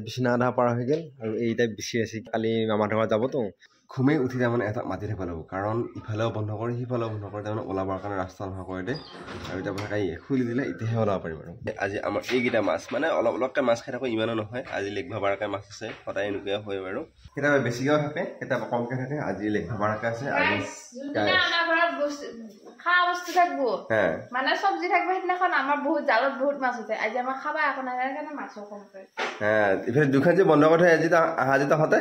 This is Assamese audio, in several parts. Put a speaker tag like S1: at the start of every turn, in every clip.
S1: বিছনা আধা পাৰ হৈ গ'ল আৰু এইটাই বিচি আছে কালি মামাহঁতৰ ঘৰত যাবতো ঘুমেই উঠি তাৰমানে এটা মাতি থাকিব লাগিব কাৰণ ইফালেও বন্ধ কৰে সিফালেও বন্ধ কৰে তাৰমানে ওলাবৰ কাৰণে ৰাস্তা নোহোৱা কৰি দিয়ে আৰু এতিয়া ভাগাই খুলি দিলে এতিয়াহে ওলাব পাৰিম আৰু আজি আমাৰ এইকেইটা মাছ মানে অলপ অলপকৈ মাছ খাই থাকোঁ ইমানো নহয় আজি লেগ ভাবাৰকৈ মাছ আছে সদায় এনেকুৱা হয় বাৰু কেতিয়াবা বেছিকেও থাকে কেতিয়াবা কমকৈ থাকে আজি লেগ ভাবাৰকৈ আছে আজি
S2: খা বস্তু থাকবো মানে সবজি থাকবো সেইদিনাখন আমাৰ বহুত জালত বহুত মাছ আছে আজি আমাৰ খাবা এখন আহে কাৰণে মাছ কমকৈ
S1: ইফালে দুখন যে বন্ধ কৰি থৈ আজি তহঁতে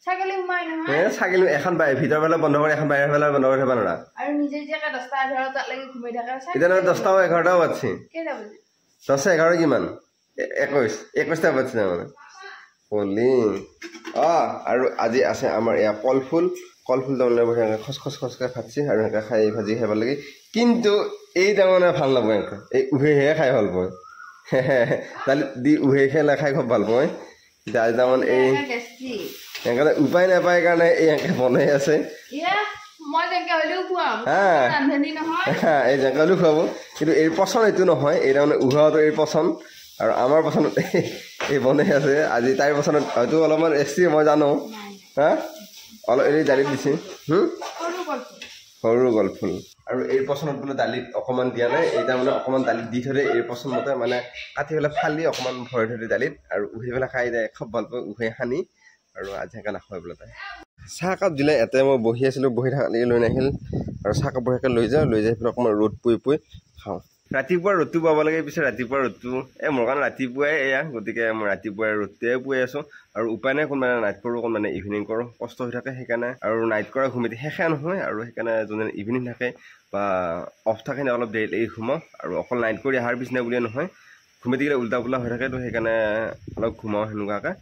S2: ছাগলী সোমাই নহয়
S1: ছাগলী এখন ভিতৰ ফালে বন্ধ কৰি এখন বাহিৰৰ ফালে বন্ধ কৰি থব নোৱাৰা
S2: আৰু নিজে যে 10টা 11টা লাগি ঘুমাই থাকে
S1: এতিয়া নহয় 10টা 11টা বাজছে
S2: কেইটা বাজে
S1: 10 11 কিমান 21টা বাজছে মানে কলি আৰু আজি আছে আমাৰ এয়া কলফুল তাৰমানে বঢ়িয়া খচখচকৈ ফাটছে আৰু এনেকৈ খাই ভাজি খাব লাগে কিন্তু এই তাৰমানে ভাল নাপায় এনেকৈ এই উহেহে খাই ভাল পায় দালি দি উহে খাই খুব ভাল পায় এতিয়া আজি তাৰমানে এই এনেকৈ উপায় নাপায় কাৰণে এই এনেকৈ বনাই আছে এই জেংকা হ'লেও খুৱাব কিন্তু এই পচন্দ এইটো নহয় এই তাৰমানে উহাটো এই পচন্দ আৰু আমাৰ পচন্দত এই বনাই আছে আজি তাইৰ পচন্দত হয়তো অলপমান এক্সট্ৰি মই জানো অলপ এই দালিত দিছে সৰু কলফুল আৰু এই পচন্দত বোলে দালিত অকণমান দিয়া নাই এই তাৰমানে অকণমান দালিত দি থৈ এই পচন্দমতে মানে কাটি পেলাই ফালি অকণমান ভৰাই থৈ দালিত আৰু উহি পেলাই খাই যায় খুব ভাল পায় উহে সানি আৰু আজি সেইকাৰণে নাখায় বোলে তাই চাহকাপ দিলে ইয়াতে মই বহি আছিলোঁ বহি থাকি লৈ নাহিল আৰু চাহকাপ বঢ়িয়াকৈ লৈ যাই পেলাই অকণমান ৰ'দ পুই খাওঁ ৰাতিপুৱা ৰ'দটো পাব লাগে পিছে ৰাতিপুৱা ৰ'দটো মোৰ কাৰণে ৰাতিপুৱাই এয়া গতিকে মই ৰাতিপুৱাই ৰ'দটোৱে পুৱাই আছোঁ আৰু উপায় নাই কোনোবাই নাইট কৰোঁ কোনোবাই ইভিনিং কৰোঁ কষ্ট হৈ থাকে সেইকাৰণে আৰু নাইট কৰা ঘুমিতে শেষে নহয় আৰু সেইকাৰণে যোনে ইভিনিং থাকে বা অফ থাকে অলপ দেৰি ঘুমাওঁ আৰু অকল নাইট কৰি অহাৰ পিছদিনা বুলিয়ে নহয় ঘুমি থাকিলে উল্টা পুল্টা হৈ থাকে তো সেইকাৰণে অলপ ঘুমাওঁ সেনেকুৱাকৈ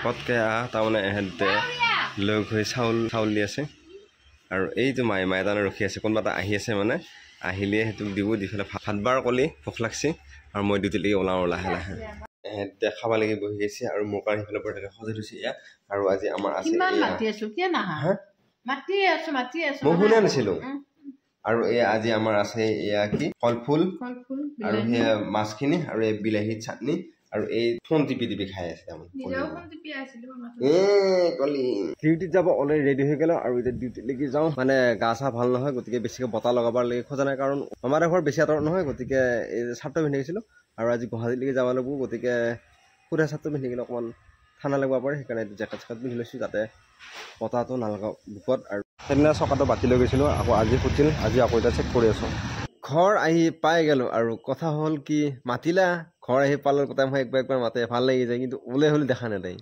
S1: পটকৈ তাৰমানে এহেঁতে লগ হৈ চাউল দি আছে আৰু এইটো মায়ে তাৰমানে ৰখি আছে কোনোবা এটা আহি আছে মানে আহিলে সেইটোক দিব দি পেলাই ভাত বাৰ ক'লি ভোক লাগছে আৰু মই ডিউটিলৈকে ওলাওঁ লাহে লাহে এহেঁতে খাব লাগি বহি গৈছে আৰু মোৰ কাৰণে সেইফালে বঢ়িয়াকৈ সজাই থৈছে ইয়াত আৰু আজি আমাৰ আছে মই শুনা নাছিলোঁ আৰু এয়া আজি আমাৰ আছে এয়া কি কলফুল আৰু সেয়া মাছখিনি আৰু এই বিলাহীত চাটনি আৰু এই ফোন টিপি খাই আছে ডিউটিত যাব অলৰেডি ৰেডি হৈ গ'ল আৰু এতিয়া ডিউটিলৈকে যাওঁ মানে গা চা ভাল নহয় গতিকে বেছিকৈ বতাহ লগাব লাগে খোজা নাই কাৰণ আমাৰ ঘৰ বেছি আঁতৰত নহয় গতিকে এই চাৰ্টটো পিন্ধি গৈছিলোঁ আৰু আজি গুৱাহাটীলৈকে যাব লাগিব গতিকে সুধা চাৰ্টটো পিন্ধি গ'লে অকণমান ঠাণ্ডা লাগিব পাৰে সেইকাৰণে জেকেট পিন্ধি লৈছোঁ যাতে বতাহটো নালাগাওঁ বুকত আৰু সেইদিনা চকাটো বাতি লৈ গৈছিলোঁ আকৌ আজি ফুটিল আজি আকৌ এতিয়া চেক কৰি আছোঁ ঘৰ আহি পাই গ'লোঁ আৰু কথা হ'ল কি মাতিলা ঘৰ আহি পালোঁ গোটাই মই একবাৰ মাতে ভাল লাগি যায় কিন্তু ওলাই হ'লে দেখা নেদায়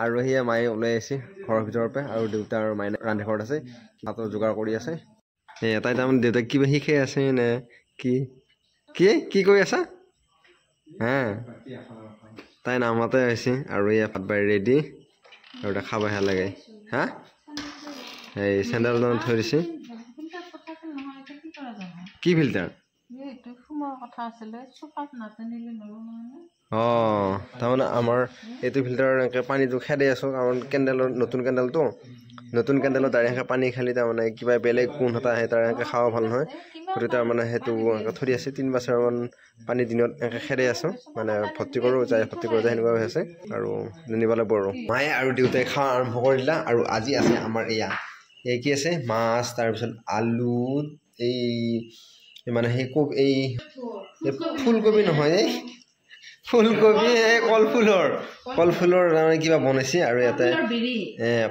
S1: আৰু সেয়া মায়ে ওলাই আহিছে ঘৰৰ ভিতৰৰ পৰা আৰু দেউতা আৰু মায়ে ৰান্ধি ঘৰত আছে ভাতৰ যোগাৰ কৰি আছে তাই তাৰমানে দেউতাক কিবা শিকাই আছে নে কি কৰি আছা তাই নামতে আহিছে আৰু এয়া ভাত বাৰী ৰেডি আৰু এটা খাব ভাল লাগে এই চেণ্ডেল থৈ দিছে কি ফিল্টাৰ তাৰমানে আমাৰ এইটো ফিল্টাৰৰ এনেকৈ পানীটো খেদাই আছোঁ কাৰণ কেণ্ডেলৰ নতুন কেণ্ডেলত ডাইৰেক্ট পানী খালি তাৰমানে কিবা বেলেগ কোন এটা আহে তাৰ এনেকৈ খাব ভাল নহয় গতিকে তাৰমানে সেইটো এনেকৈ থৈ আছে 3 বছৰমান পানী দিনত এনেকৈ খেদাই আছোঁ মানে ভৰ্তি কৰোঁ যায় সেনেকুৱা হৈ আছে আৰু নিব লাগিব আৰু মায়ে আৰু দেউতাই খাওঁ আৰম্ভ কৰি দিলা আৰু আজি আছে আমাৰ এই কি আছে মাছ তাৰপিছত আলু এই মানে সেই এই ফুলকবি নহয় ফুলকবি কলফুলৰ তাৰমানে কিবা বনাইছে আৰু ইয়াতে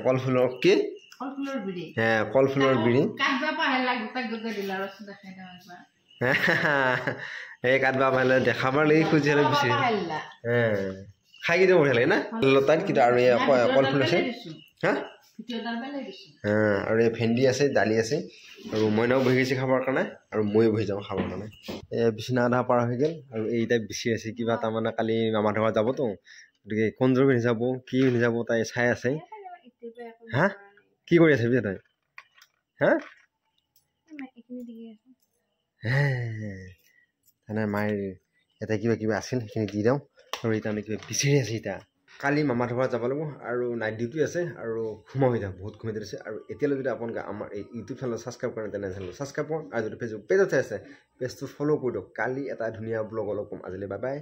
S1: কলফুলৰ কি কলফুলৰ বিৰি এই কাটবা পাৰিলে দেখাবাৰ লাগি খুজি হ'লে বিচাৰি খাই কিন্তু বঢ়িয়া লাগে না লতাত কিন্তু আৰু এই কলফুল আছে আৰু এই ভেন্দি আছে দালি আছে আৰু মইনাও বহি গৈছে খাবৰ কাৰণে আৰু ময়ো বহি যাওঁ খাবৰ কাৰণে বিছনা আধা পাৰ হৈ গ'ল আৰু এইটাই বিচি আছে কিবা তাৰমানে কালি মামাহঁতৰ ঘৰত যাবতো গতিকে কোনযোৰ পিন্ধি যাব কি পিন্ধি যাব তাই চাই আছে কি কৰি আছে বিয়া তাই মায়ে এটা কিবা আছিল সেইখিনি দি দিওঁ আৰু তাৰমানে কিবা বিচাৰি আছে এতিয়া কালি মামাহঁতৰ ঘৰত যাব লাগিব আৰু নাইট ডিউটি আছে আৰু ঘুমাই হৈ যাম বহুত ঘুমাই দিছে আৰু এতিয়ালৈ যদি আপোনালোকে আমাৰ এই ইউটিউব চেনেল ছাবস্ক্ৰাইব কৰে তেনে চেনেল ছাবস্ক্ৰাইব কৰক আৰু যদি ফেচবুক পেজত আছে পেজটো ফ'ল' কৰি দিয়ক কালি এটা ধুনীয়া ব্লগ অলপ ক'ম আজিলৈ বাই বাই